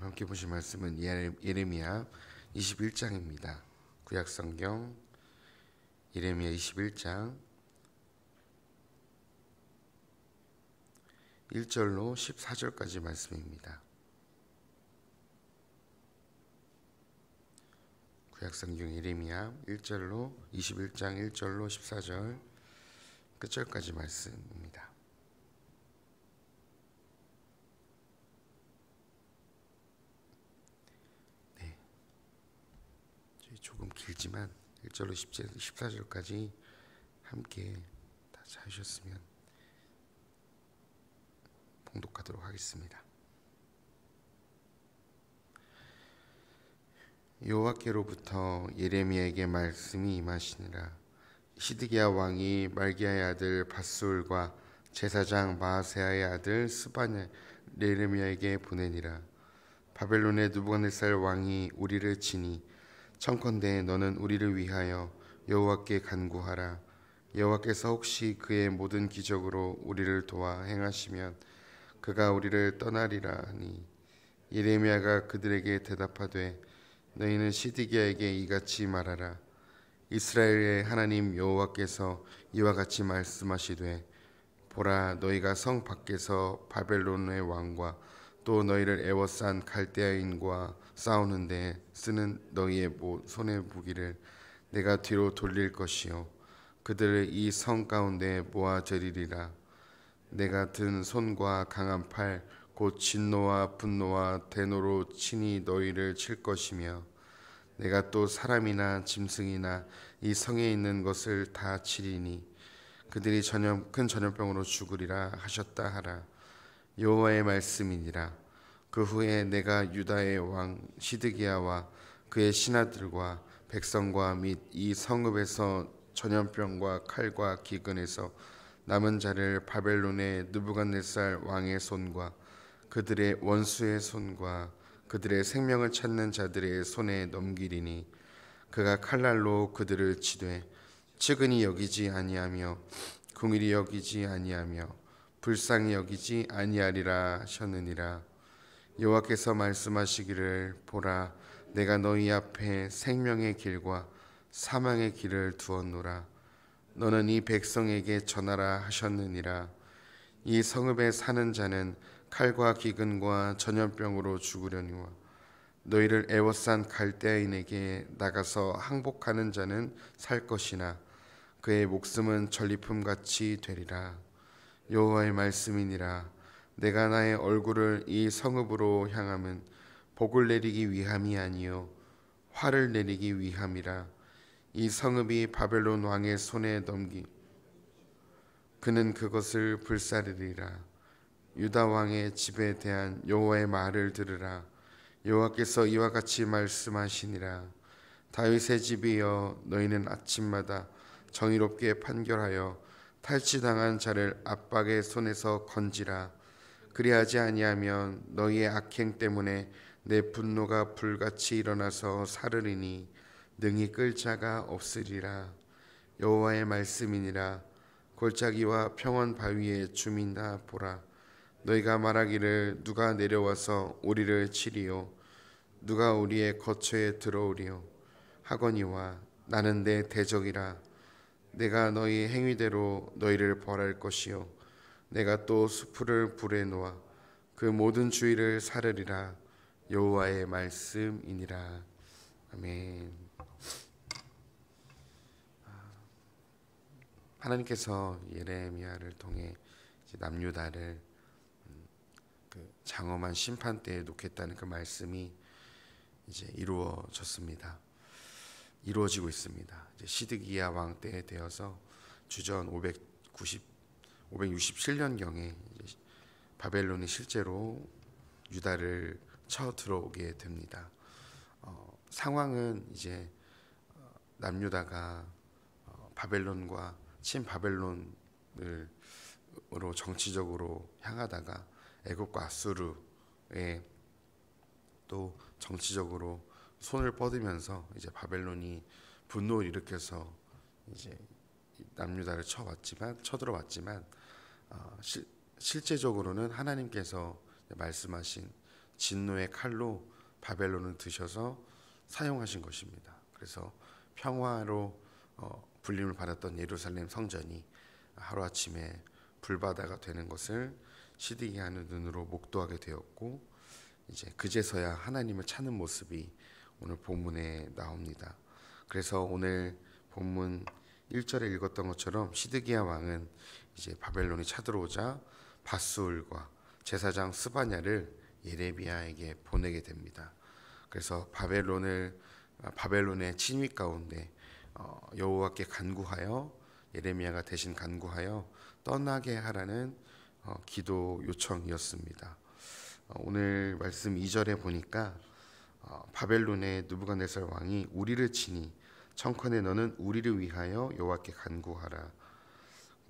함께 보실 말씀은 예레미야 21장입니다. 구약성경 예레미야 21장 1절로 14절까지 말씀입니다. 구약성경 예레미야 1절로 21장 1절로 14절 끝절까지 말씀입니다. 조금 길지만 1절로 14절까지 함께 다 찾으셨으면 봉독하도록 하겠습니다. 여호와께로부터 예레미야에게 말씀이 임하시니라. 시드기야 왕이 말기야의 아들 밧술과 제사장 마아세야의 아들 스바냐 예레미야에게 보내니라. 바벨론의 느부갓네살 왕이 우리를 치니 청컨대 너는 우리를 위하여 여호와께 간구하라. 여호와께서 혹시 그의 모든 기적으로 우리를 도와 행하시면 그가 우리를 떠나리라 하니 예레미야가 그들에게 대답하되 너희는 시드기야에게 이같이 말하라. 이스라엘의 하나님 여호와께서 이와 같이 말씀하시되 보라, 너희가 성 밖에서 바벨론의 왕과 또 너희를 애워싼 갈대아인과 싸우는데 쓰는 너희의 손의 무기를 내가 뒤로 돌릴 것이요 그들을 이 성 가운데 모아들이리라. 내가 든 손과 강한 팔 곧 진노와 분노와 대노로 친히 너희를 칠 것이며 내가 또 사람이나 짐승이나 이 성에 있는 것을 다 치리니 그들이 큰 전염병으로 죽으리라 하셨다 하라. 여호와의 말씀이니라. 그 후에 내가 유다의 왕 시드기야와 그의 신하들과 백성과 및 이 성읍에서 전염병과 칼과 기근에서 남은 자를 바벨론의 느부갓네살 왕의 손과 그들의 원수의 손과 그들의 생명을 찾는 자들의 손에 넘기리니 그가 칼날로 그들을 치되 측은히 여기지 아니하며 긍휼히 여기지 아니하며 불쌍히 여기지 아니하리라 하셨느니라. 여호와께서 말씀하시기를 보라, 내가 너희 앞에 생명의 길과 사망의 길을 두었노라. 너는 이 백성에게 전하라 하셨느니라. 이 성읍에 사는 자는 칼과 기근과 전염병으로 죽으려니와 너희를 애워싼 갈대아인에게 나가서 항복하는 자는 살 것이나 그의 목숨은 전리품같이 되리라. 여호와의 말씀이니라. 내가 나의 얼굴을 이 성읍으로 향함은 복을 내리기 위함이 아니요 화를 내리기 위함이라. 이 성읍이 바벨론 왕의 손에 넘기 그는 그것을 불사르리라. 유다 왕의 집에 대한 여호와의 말을 들으라. 여호와께서 이와 같이 말씀하시니라. 다윗의 집이여, 너희는 아침마다 정의롭게 판결하여 탈취당한 자를 압박의 손에서 건지라. 그리하지 아니하면 너희의 악행 때문에 내 분노가 불같이 일어나서 사르리니 능히 끌 자가 없으리라. 여호와의 말씀이니라. 골짜기와 평원 바위의 주민아 보라, 너희가 말하기를 누가 내려와서 우리를 치리요 누가 우리의 거처에 들어오리요 하거니와 나는 내 대적이라. 내가 너희 행위대로 너희를 벌할 것이요 내가 또 수풀을 불에 놓아 그 모든 주위를 사르리라. 여호와의 말씀이니라. 아멘. 하나님께서 예레미야를 통해 남유다를 그 장엄한 심판대에 놓겠다는 그 말씀이 이제 이루어졌습니다. 이루어지고 있습니다. 이제 시드기야 왕 때에 되어서 주전 567년경에 바벨론이 실제로 유다를 쳐 들어오게 됩니다. 상황은 이제 남유다가 바벨론과 친바벨론으로 정치적으로 향하다가 애굽과 아수르에 또 정치적으로 손을 뻗으면서 이제 바벨론이 분노를 일으켜서 이제 남유다를 쳐들어왔지만 실제적으로는 하나님께서 말씀하신 진노의 칼로 바벨론을 드셔서 사용하신 것입니다. 그래서 평화로 불림을 받았던 예루살렘 성전이 하루아침에 불바다가 되는 것을 시드기야는 눈으로 목도하게 되었고, 이제 그제서야 하나님을 찾는 모습이 오늘 본문에 나옵니다. 그래서 오늘 본문 1절에 읽었던 것처럼 시드기야 왕은 이제 바벨론이 쳐들어오자 밧수울과 제사장 스바냐를 예레미야에게 보내게 됩니다. 그래서 바벨론의 침입 가운데 여호와께 간구하여, 예레미야가 대신 간구하여 떠나게 하라는 기도 요청이었습니다. 오늘 말씀 2절에 보니까 바벨론의 느부갓네살 왕이 우리를 치니 청컨대 너는 우리를 위하여 여호와께 간구하라.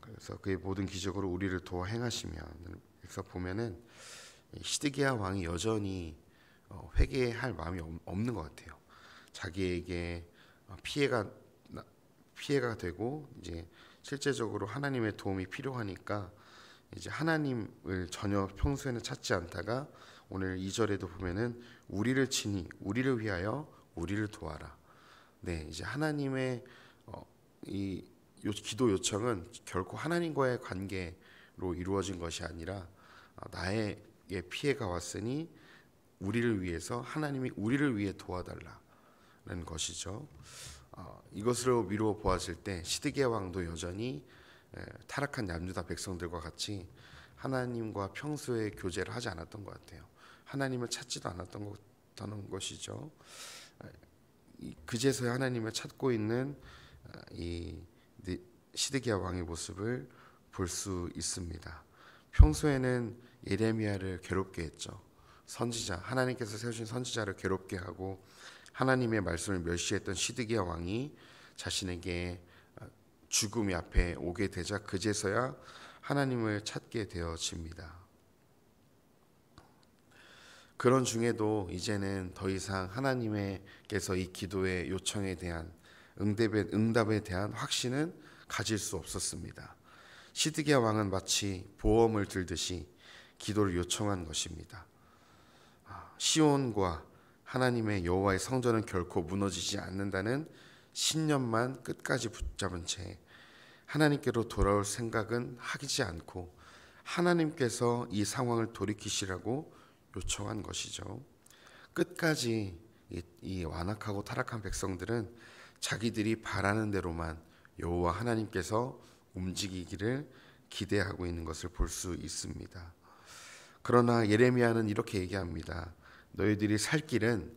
그래서 그의 모든 기적으로 우리를 도와 행하시며, 그래서 보면은 시드기야 왕이 여전히 회개할 마음이 없는 것 같아요. 자기에게 피해가 되고 이제 실제적으로 하나님의 도움이 필요하니까 이제 하나님을 전혀 평소에는 찾지 않다가 오늘 2절에도 보면은 우리를 치니 우리를 위하여 우리를 도와라. 네, 이제 하나님의 이 기도 요청은 결코 하나님과의 관계로 이루어진 것이 아니라 나에게 피해가 왔으니 우리를 위해서 하나님이 우리를 위해 도와달라는 것이죠. 이것으로 미루어 보았을 때 시드기야 왕도 여전히 타락한 남유다 백성들과 같이 하나님과 평소에 교제를 하지 않았던 것 같아요. 하나님을 찾지도 않았던 것이죠. 그제서야 하나님을 찾고 있는 이 시드기야 왕의 모습을 볼 수 있습니다. 평소에는 예레미야를 괴롭게 했죠. 선지자, 하나님께서 세우신 선지자를 괴롭게 하고 하나님의 말씀을 멸시했던 시드기야 왕이 자신에게 죽음이 앞에 오게 되자 그제서야 하나님을 찾게 되어집니다. 그런 중에도 이제는 더 이상 하나님께서 이 기도의 요청에 대한 응답에 대한 확신은 가질 수 없었습니다. 시드기야 왕은 마치 보험을 들듯이 기도를 요청한 것입니다. 시온과 하나님의 여호와의 성전은 결코 무너지지 않는다는 신념만 끝까지 붙잡은 채 하나님께로 돌아올 생각은 하지 않고 하나님께서 이 상황을 돌이키시라고 요청한 것이죠. 끝까지 이 완악하고 타락한 백성들은 자기들이 바라는 대로만 여호와 하나님께서 움직이기를 기대하고 있는 것을 볼 수 있습니다. 그러나 예레미야는 이렇게 얘기합니다. 너희들이 살 길은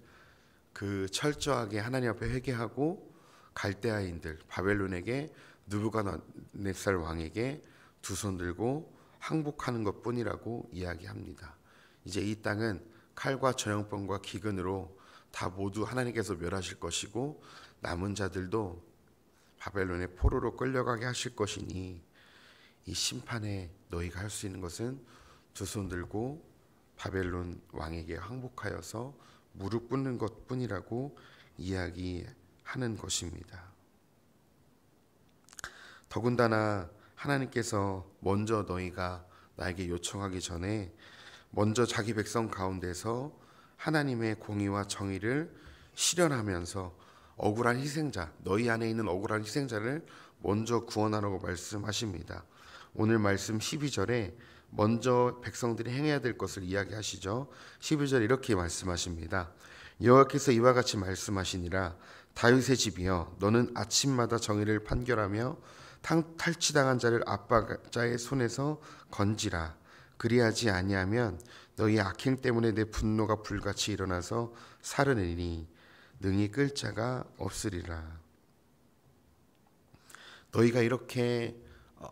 그 철저하게 하나님 앞에 회개하고 갈대아인들 바벨론에게 느부갓네살 왕에게 두 손 들고 항복하는 것뿐이라고 이야기합니다. 이제 이 땅은 칼과 전염병과 기근으로 다 모두 하나님께서 멸하실 것이고 남은 자들도 바벨론의 포로로 끌려가게 하실 것이니 이 심판에 너희가 할 수 있는 것은 두 손 들고 바벨론 왕에게 항복하여서 무릎 꿇는 것뿐이라고 이야기하는 것입니다. 더군다나 하나님께서 먼저 너희가 나에게 요청하기 전에 먼저 자기 백성 가운데서 하나님의 공의와 정의를 실현하면서 억울한 희생자, 너희 안에 있는 억울한 희생자를 먼저 구원하라고 말씀하십니다. 오늘 말씀 12절에 먼저 백성들이 행해야 될 것을 이야기하시죠. 12절에 이렇게 말씀하십니다. 여호와께서 이와 같이 말씀하시니라. 다윗의 집이여, 너는 아침마다 정의를 판결하며 탈취당한 자를 압박자의 손에서 건지라. 그리하지 아니하면 너희 악행 때문에 내 분노가 불같이 일어나서 살으리니 능히 끌 자가 없으리라. 너희가 이렇게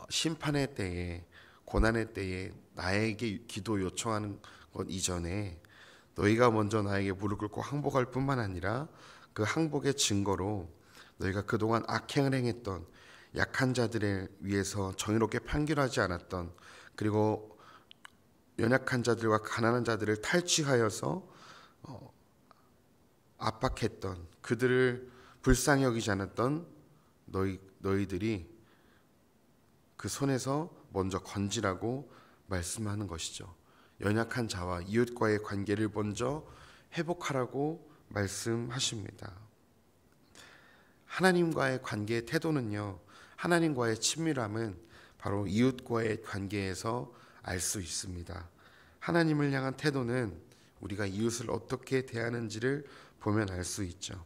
심판의 때에, 고난의 때에 나에게 기도 요청하는 것 이전에 너희가 먼저 나에게 무릎 꿇고 항복할 뿐만 아니라 그 항복의 증거로 너희가 그동안 악행을 행했던, 약한 자들에 위해서 정의롭게 판결하지 않았던, 그리고 연약한 자들과 가난한 자들을 탈취하여서 압박했던, 그들을 불쌍히 여기지 않았던 너희들이 그 손에서 먼저 건지라고 말씀하는 것이죠. 연약한 자와 이웃과의 관계를 먼저 회복하라고 말씀하십니다. 하나님과의 관계의 태도는요, 하나님과의 친밀함은 바로 이웃과의 관계에서 알 수 있습니다. 하나님을 향한 태도는 우리가 이웃을 어떻게 대하는지를 보면 알 수 있죠.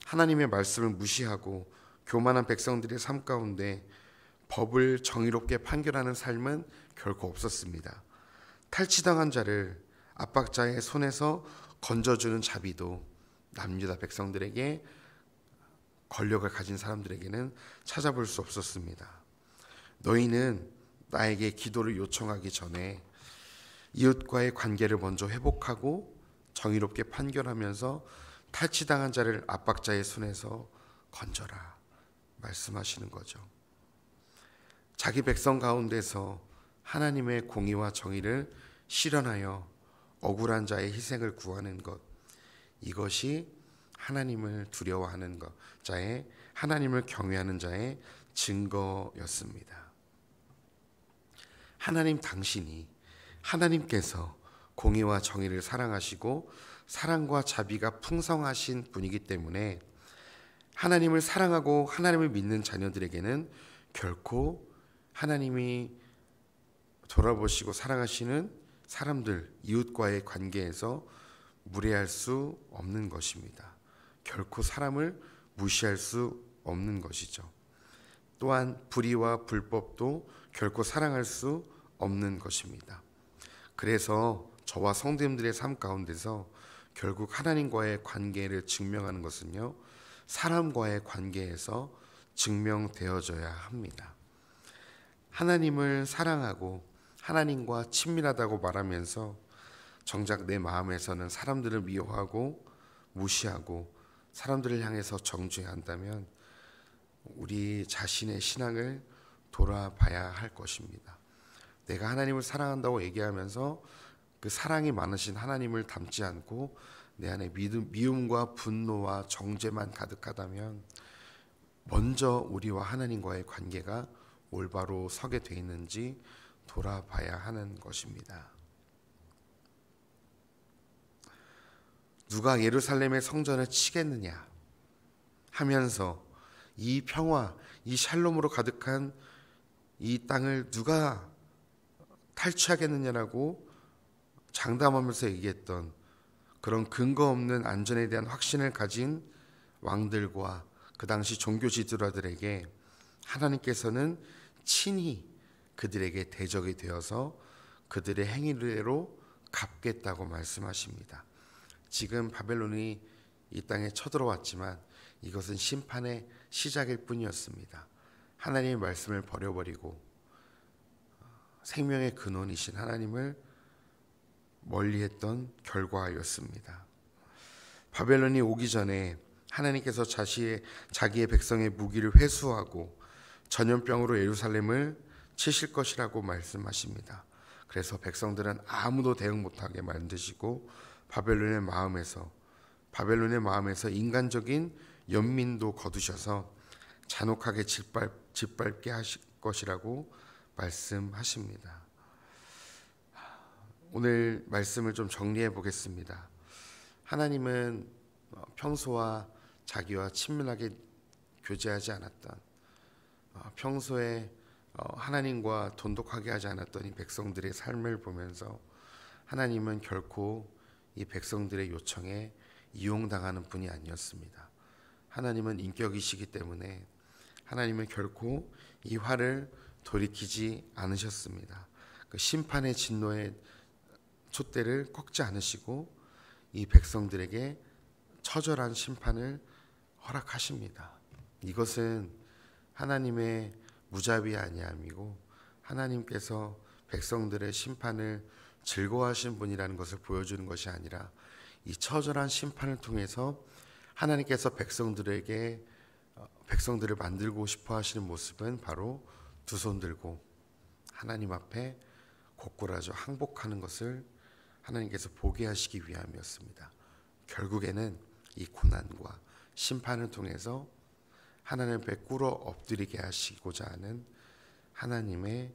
하나님의 말씀을 무시하고 교만한 백성들의 삶 가운데 법을 정의롭게 판결하는 삶은 결코 없었습니다. 탈취당한 자를 압박자의 손에서 건져주는 자비도 남유다 백성들에게, 권력을 가진 사람들에게는 찾아볼 수 없었습니다. 너희는 나에게 기도를 요청하기 전에 이웃과의 관계를 먼저 회복하고 정의롭게 판결하면서 탈취당한 자를 압박자의 손에서 건져라 말씀하시는 거죠. 자기 백성 가운데서 하나님의 공의와 정의를 실현하여 억울한 자의 희생을 구하는 것, 이것이 하나님을 두려워하는 것, 하나님을 경외하는 자의 증거였습니다. 하나님께서 공의와 정의를 사랑하시고 사랑과 자비가 풍성하신 분이기 때문에 하나님을 사랑하고 하나님을 믿는 자녀들에게는 결코 하나님이 돌아보시고 사랑하시는 사람들, 이웃과의 관계에서 무례할 수 없는 것입니다. 결코 사람을 무시할 수 없는 것이죠. 또한 불의와 불법도 결코 사랑할 수 없는 것입니다. 그래서 저와 성도님들의 삶 가운데서 결국 하나님과의 관계를 증명하는 것은요, 사람과의 관계에서 증명되어져야 합니다. 하나님을 사랑하고 하나님과 친밀하다고 말하면서 정작 내 마음에서는 사람들을 미워하고 무시하고 사람들을 향해서 정죄한다면 우리 자신의 신앙을 돌아봐야 할 것입니다. 내가 하나님을 사랑한다고 얘기하면서 그 사랑이 많으신 하나님을 닮지 않고 내 안에 미움과 분노와 정죄만 가득하다면 먼저 우리와 하나님과의 관계가 올바로 서게 돼 있는지 돌아봐야 하는 것입니다. 누가 예루살렘의 성전을 치겠느냐 하면서 이 평화, 이 샬롬으로 가득한 이 땅을 누가 탈취하겠느냐라고 장담하면서 얘기했던 그런 근거 없는 안전에 대한 확신을 가진 왕들과 그 당시 종교 지도자들에게 하나님께서는 친히 그들에게 대적이 되어서 그들의 행위대로 갚겠다고 말씀하십니다. 지금 바벨론이 이 땅에 쳐들어왔지만 이것은 심판의 시작일 뿐이었습니다. 하나님의 말씀을 버려버리고 생명의 근원이신 하나님을 멀리했던 결과였습니다. 바벨론이 오기 전에 하나님께서 자기의 백성의 무기를 회수하고 전염병으로 예루살렘을 치실 것이라고 말씀하십니다. 그래서 백성들은 아무도 대응 못하게 만드시고 바벨론의 마음에서 인간적인 연민도 거두셔서 잔혹하게 짓밟게 하실 것이라고 말씀하십니다. 오늘 말씀을 좀 정리해 보겠습니다. 하나님은 평소와 자기와 친밀하게 교제하지 않았던, 평소에 하나님과 돈독하게 하지 않았던 이 백성들의 삶을 보면서 하나님은 결코 이 백성들의 요청에 이용당하는 분이 아니었습니다. 하나님은 인격이시기 때문에 하나님은 결코 이 화를 돌이키지 않으셨습니다. 그 심판의 진노의 촛대를 꺾지 않으시고 이 백성들에게 처절한 심판을 허락하십니다. 이것은 하나님의 무자비 아니함이고 하나님께서 백성들의 심판을 즐거워하신 분이라는 것을 보여주는 것이 아니라 이 처절한 심판을 통해서 하나님께서 백성들을 만들고 싶어 하시는 모습은 바로 두 손 들고 하나님 앞에 고꾸라져 항복하는 것을 하나님께서 보게 하시기 위함이었습니다. 결국에는 이 고난과 심판을 통해서 하나님 앞에 꿇어 엎드리게 하시고자 하는 하나님의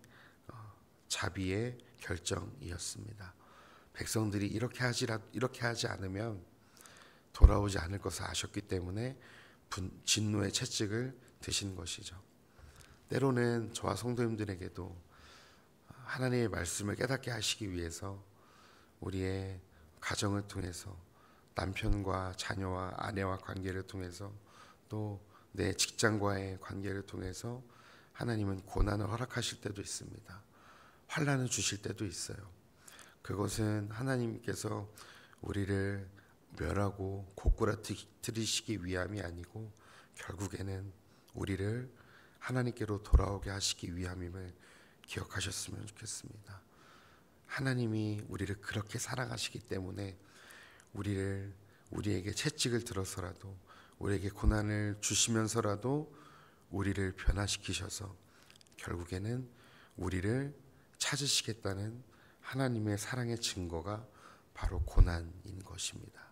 자비의 결정이었습니다. 백성들이 이렇게 하지 않으면 돌아오지 않을 것을 아셨기 때문에 진노의 채찍을 드신 것이죠. 때로는 저와 성도님들에게도 하나님의 말씀을 깨닫게 하시기 위해서 우리의 가정을 통해서, 남편과 자녀와 아내와 관계를 통해서, 또 내 직장과의 관계를 통해서 하나님은 고난을 허락하실 때도 있습니다. 환난을 주실 때도 있어요. 그것은 하나님께서 우리를 멸하고 고꾸라뜨리시기 위함이 아니고 결국에는 우리를 하나님께로 돌아오게 하시기 위함임을 기억하셨으면 좋겠습니다. 하나님이 우리를 그렇게 사랑하시기 때문에 우리에게 채찍을 들어서라도, 우리에게 고난을 주시면서라도 우리를 변화시키셔서 결국에는 우리를 찾으시겠다는 하나님의 사랑의 증거가 바로 고난인 것입니다.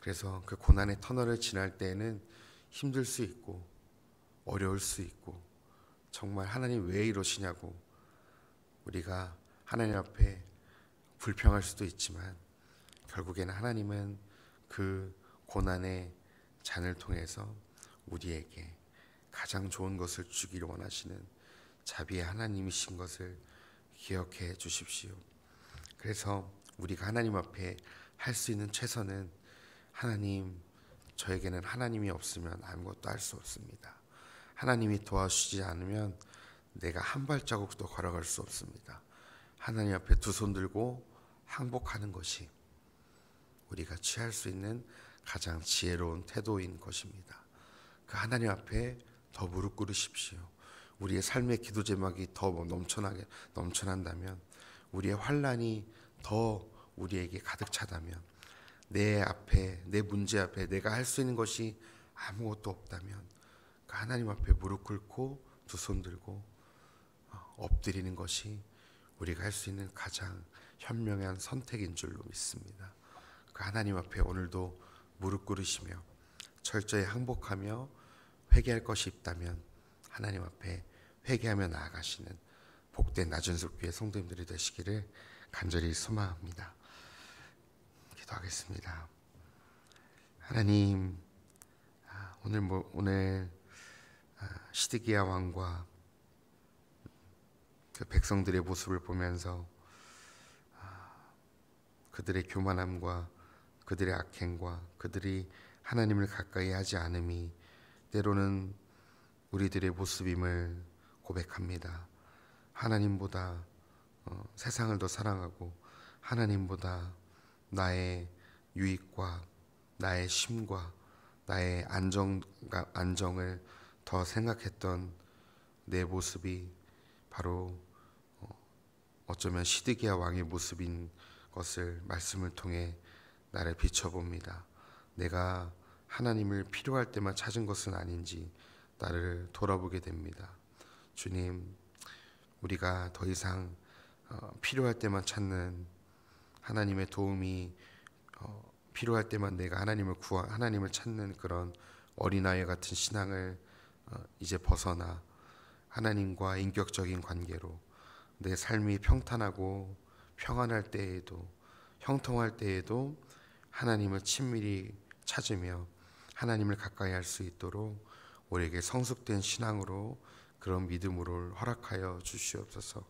그래서 그 고난의 터널을 지날 때에는 힘들 수 있고 어려울 수 있고, 정말 하나님 왜 이러시냐고 우리가 하나님 앞에 불평할 수도 있지만, 결국에는 하나님은 그 고난의 잔을 통해서 우리에게 가장 좋은 것을 주기를 원하시는 자비의 하나님이신 것을 기억해 주십시오. 그래서 우리가 하나님 앞에 할 수 있는 최선은, 하나님, 저에게는 하나님이 없으면 아무것도 할 수 없습니다. 하나님이 도와주시지 않으면 내가 한 발자국도 걸어갈 수 없습니다. 하나님 앞에 두 손 들고 항복하는 것이 우리가 취할 수 있는 가장 지혜로운 태도인 것입니다. 그 하나님 앞에 더 무릎 꿇으십시오. 우리의 삶의 기도 제목이 더 넘쳐난다면, 우리의 환난이 더 우리에게 가득 차다면, 내 문제 앞에 내가 할 수 있는 것이 아무것도 없다면, 그 하나님 앞에 무릎 꿇고 두 손 들고 엎드리는 것이 우리가 할 수 있는 가장 현명한 선택인 줄로 믿습니다. 그 하나님 앞에 오늘도 무릎 꿇으시며 철저히 항복하며 회개할 것이 있다면 하나님 앞에 회개하며 나아가시는 복된 나준석교회 성도님들이 되시기를 간절히 소망합니다. 기도하겠습니다. 하나님, 오늘 시드기야 왕과 그 백성들의 모습을 보면서 그들의 교만함과 그들의 악행과 그들이 하나님을 가까이 하지 않음이 때로는 우리들의 모습임을 고백합니다. 하나님보다 세상을 더 사랑하고, 하나님보다 나의 유익과 나의 쉼과 나의 안정을 더 생각했던 내 모습이 바로 어쩌면 시드기야 왕의 모습인 것을 말씀을 통해 나를 비춰봅니다. 내가 하나님을 필요할 때만 찾은 것은 아닌지 나를 돌아보게 됩니다. 주님, 우리가 더 이상 필요할 때만 찾는, 하나님의 도움이 필요할 때만 내가 하나님을 찾는 그런 어린아이 같은 신앙을 이제 벗어나 하나님과 인격적인 관계로 내 삶이 평탄하고 평안할 때에도, 형통할 때에도 하나님을 친밀히 찾으며 하나님을 가까이 할 수 있도록 우리에게 성숙된 신앙으로, 그런 믿음으로 허락하여 주시옵소서.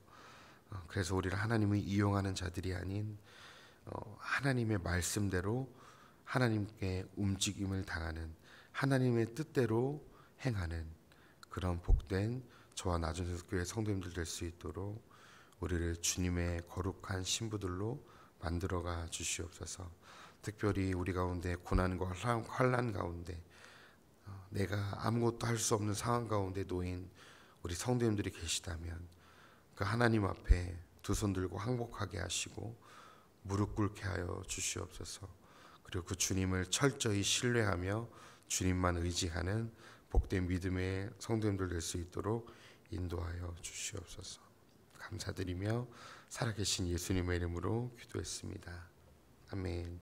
그래서 우리를 하나님을 이용하는 자들이 아닌 하나님의 말씀대로 하나님께 움직임을 당하는, 하나님의 뜻대로 행하는 그런 복된 저와 나준석교회 성도님들 될 수 있도록 우리를 주님의 거룩한 신부들로 만들어가 주시옵소서. 특별히 우리 가운데 고난과 환난 가운데 내가 아무것도 할 수 없는 상황 가운데 놓인 우리 성도님들이 계시다면, 그 하나님 앞에 두 손 들고 항복하게 하시고 무릎 꿇게 하여 주시옵소서. 그리고 그 주님을 철저히 신뢰하며 주님만 의지하는 복된 믿음의 성도님들 될 수 있도록 인도하여 주시옵소서. 감사드리며 살아계신 예수님의 이름으로 기도했습니다. 아멘.